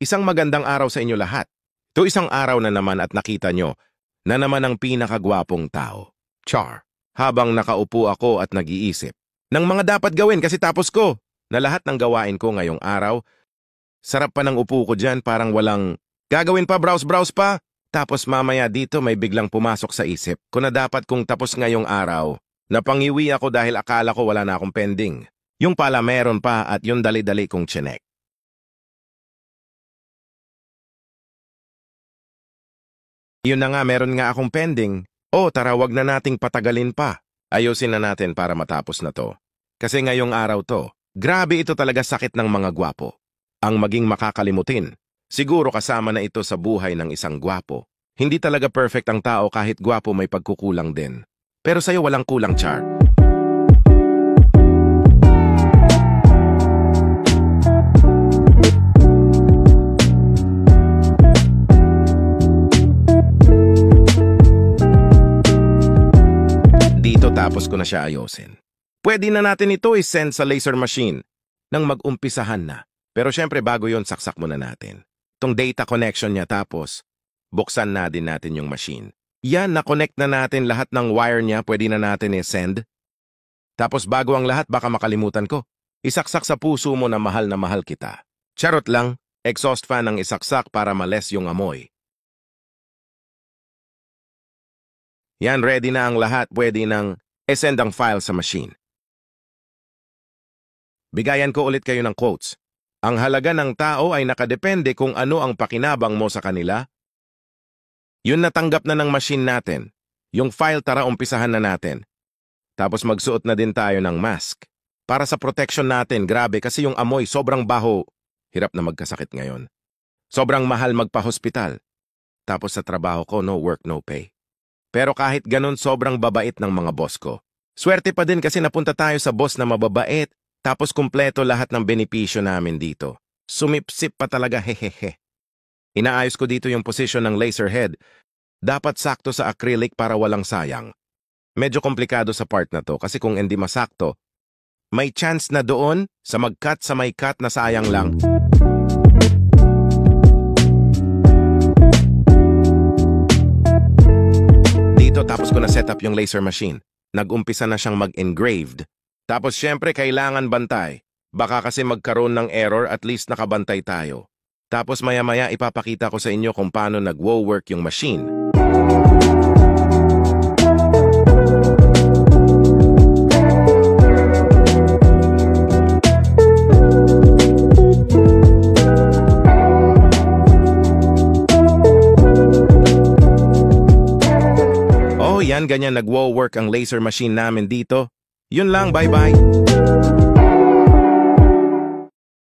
Isang magandang araw sa inyo lahat. Ito isang araw na naman at nakita nyo na naman ang pinakagwapong tao. Char. Habang nakaupo ako at nag-iisip ng mga dapat gawin kasi tapos ko na lahat ng gawain ko ngayong araw. Sarap pa ng upo ko dyan, parang walang gagawin pa, browse pa. Tapos mamaya dito may biglang pumasok sa isip ko na dapat kong tapos ngayong araw. Napangiwi ako dahil akala ko wala na akong pending. Yung pala meron pa at yung dali-dali kong chinek. Yun na nga, meron nga akong pending. Tara, wag na nating patagalin pa. Ayusin na natin para matapos na to. Kasi ngayong araw to, grabe ito talaga sakit ng mga gwapo. Ang maging makakalimutin. Siguro kasama na ito sa buhay ng isang gwapo. Hindi talaga perfect ang tao kahit gwapo may pagkukulang din. Pero sa'yo walang kulang, Char. Tapos ko na siya ayosin. Pwede na natin ito i-send sa laser machine nang mag-umpisahan na. Pero syempre bago yon saksak muna natin. Itong data connection niya tapos buksan na din natin yung machine. Yan, na-connect na natin lahat ng wire niya, pwede na natin i-send. Tapos bago ang lahat baka makalimutan ko. Isaksak sa puso mo na mahal kita. Charot lang, exhaust fan ang isaksak para males yung amoy. Yan, ready na ang lahat, pwede nang send ang file sa machine. Bigayan ko ulit kayo ng quotes. Ang halaga ng tao ay nakadepende kung ano ang pakinabang mo sa kanila. Yun natanggap na ng machine natin. Yung file, tara umpisahan na natin. Tapos magsuot na din tayo ng mask. Para sa protection natin, grabe kasi yung amoy sobrang baho. Hirap na magkasakit ngayon. Sobrang mahal magpa-hospital. Tapos sa trabaho ko, no work, no pay. Pero kahit ganun, sobrang babait ng mga boss ko. Swerte pa din kasi napunta tayo sa boss na mababait, tapos kumpleto lahat ng benepisyo namin dito. Sumipsip pa talaga, hehehe. Inaayos ko dito yung position ng laser head. Dapat sakto sa acrylic para walang sayang. Medyo komplikado sa part na to kasi kung hindi masakto, may chance na doon sa mag-cut sa may cut na sayang lang. Tapos ko na set up yung laser machine. Nag-umpisa na siyang mag-engraved. Tapos syempre kailangan bantay. Baka kasi magkaroon ng error, at least nakabantay tayo. Tapos maya-maya ipapakita ko sa inyo kung paano nag-work yung machine. Yan, ganyan nagwo-work ang laser machine namin dito. Yun lang, bye-bye.